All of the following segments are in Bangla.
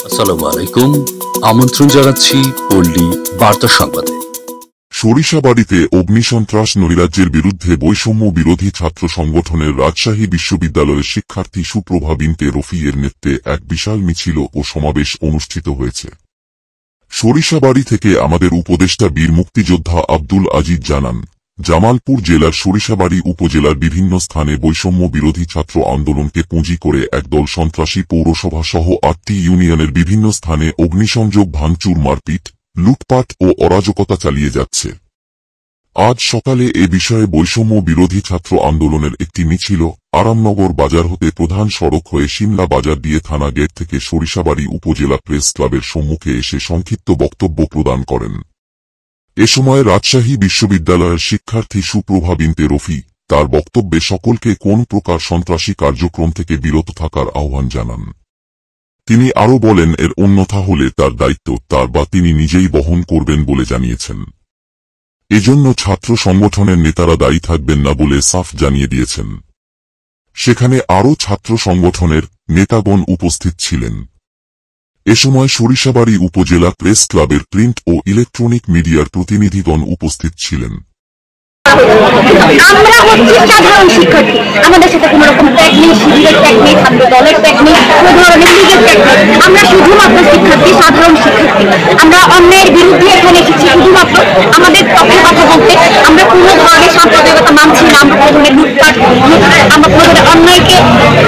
আসসালামু আলাইকুম, আমন্ত্রণ জানাচ্ছি পল্লী বার্তা সংবাদে। সরিষাবাড়ীতে অগ্নিসন্ত্রাস নৈরাজ্যের বিরুদ্ধে বৈষম্য বিরোধী ছাত্র সংগঠনের রাজশাহী বিশ্ববিদ্যালয়ের শিক্ষার্থী সুপ্রভা বিনতে রফি এর নেতৃত্বে এক বিশাল মিছিল ও সমাবেশ অনুষ্ঠিত হয়েছে। সরিষাবাড়ী থেকে আমাদের উপদেষ্টা বীর মুক্তিযোদ্ধা আব্দুল আজিজ জানান, জামালপুর জেলার সরিষাবাড়ী উপজেলার বিভিন্ন স্থানে বৈষম্য বিরোধী ছাত্র আন্দোলনকে পুঁজি করে একদল সন্ত্রাসী পৌরসভা সহ ৮টি ইউনিয়নের বিভিন্ন স্থানে অগ্নিসংযোগ, ভাঙচুর, মারপিট, লুটপাট ও অরাজকতা চালিয়ে যাচ্ছে। আজ সকালে এ বিষয়ে বৈষম্য বিরোধী ছাত্র আন্দোলনের একটি মিছিল আরামনগর বাজার হতে প্রধান সড়ক হয়ে সিমলা বাজার দিয়ে থানা গেট থেকে সরিষাবাড়ী উপজেলা প্রেস ক্লাবের সম্মুখে এসে সংক্ষিপ্ত বক্তব্য প্রদান করেন। এ সময় রাজশাহী বিশ্ববিদ্যালয়ের শিক্ষার্থী সুপ্রভা বিনতে রফি তার বক্তব্যে সকলকে কোন প্রকার সন্ত্রাসী কার্যক্রম থেকে বিরত থাকার আহ্বান জানান। তিনি আরও বলেন, এর অন্যথা হলে তার দায়িত্ব তার বা তিনি নিজেই বহন করবেন বলে জানিয়েছেন। এজন্য ছাত্র সংগঠনের নেতারা দায়ী থাকবেন না বলে সাফ জানিয়ে দিয়েছেন। সেখানে আরও ছাত্র সংগঠনের নেতাগণ উপস্থিত ছিলেন। এ সময় সরিষাবাড়ী উপজেলা প্রেস ক্লাবের প্রিন্ট ও ইলেকট্রনিক মিডিয়ার প্রতিনিধিগণ উপস্থিত ছিলেন। আমরা হচ্ছে সাধারণ শিক্ষার্থী, আমাদের সাথে কোনো রকম ট্যাগ নেই, শিবিরের ট্যাগ নেই, ছাত্র দলের ট্যাগ নেই, কোনো ধরনের লিগের ট্যাগ নেই। আমরা শুধুমাত্র শিক্ষার্থী, সাধারণ শিক্ষার্থী। আমরা অন্যায়ের বিরুদ্ধে এখানে এসেছি শুধুমাত্র আমাদের পক্ষে কথা বলতে। আমরা কোনো ধরনের সাম্প্রদায়িকতা মানছি না, আমরা কোনো ধরনের লুটপাট, আমরা কোনো ধরনের অন্যায়কে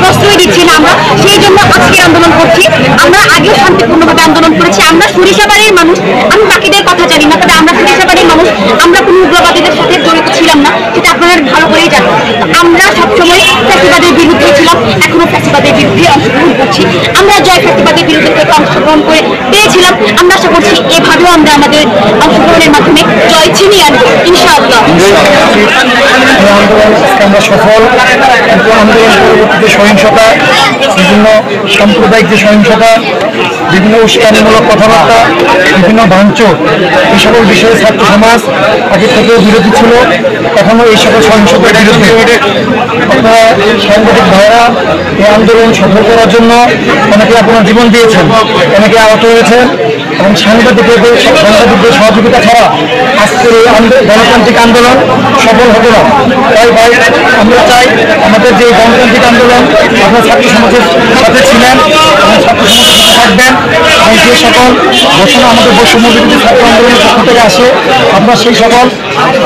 প্রশ্রয় দিচ্ছি না। আমরা সেই জন্য আজকে আন্দোলন করছি। আমরা আগেও শান্তিপূর্ণভাবে আন্দোলন করেছি। আমরা সরিষাবাড়ির মানুষ, আমি বাকিদের কথা জানি না, তবে আমরা সরিষাবাড়ির মানুষ। আমরা কোনো উগ্রবাদীদের সাথে জড়িত ছিলাম না, সেটা আপনারা ভালো করেই জানেন। আমরা সবসময় ফ্যাসিবাদের বিরুদ্ধে ছিলাম, এখনো ফ্যাসিবাদের বিরুদ্ধে অংশগ্রহণ করছি। আমরা জয় ফ্যাসিবাদের বিরুদ্ধে থেকে অংশগ্রহণ করে পেয়েছিলাম। আমরা আশা করছি এভাবেও আমরা আমাদের অংশগ্রহণের মাধ্যমে জয় ছিনিয়ে আনবো ইনশাআল্লাহ। আমরা সফল, কিন্তু আন্দোলন পরবর্তীতে সহিংসতা, বিভিন্ন সাম্প্রদায়িক যে সহিংসতা, বিভিন্ন উস্কানিমূলক কথাবার্তা, বিভিন্ন ভাঙচুর, এই সকল বিষয়ে ছাত্র সমাজ আগে থেকেও বিরোধী ছিল। এখনো এই সকল সহিংসতার বিরুদ্ধে আপনারা সাংবাদিক ভাইরা এই আন্দোলন সফল করার জন্য অনেকে আপনার জীবন দিয়েছেন, অনেকে আহত হয়েছেন এবং সাংবাদিকদের সহযোগিতা ছাড়া আজকের এই গণতান্ত্রিক আন্দোলন সফল হবে না। তাই ভাই, আমরা চাই আমাদের যে গণতান্ত্রিক আন্দোলন, আপনার ছাত্র সমাজের সাথে ছিলেন এবং ছাত্র সমাজের সাথে থাকবেন এবং যে সকল ঘোষণা আমাদের বৈষম্য বিরোধী ছাত্র আন্দোলনের পক্ষ থেকে আসে, আপনারা সেই সকল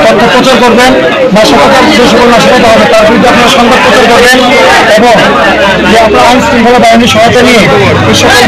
তথ্য প্রচার করবেন। নাশকতা, যে সকল নাশকতা হবে তার বিরুদ্ধে আপনারা সংবাদ প্রচার করবেন এবং যে আপনার আইন শৃঙ্খলা বাহিনীর সহায়তা নিয়ে এই সকল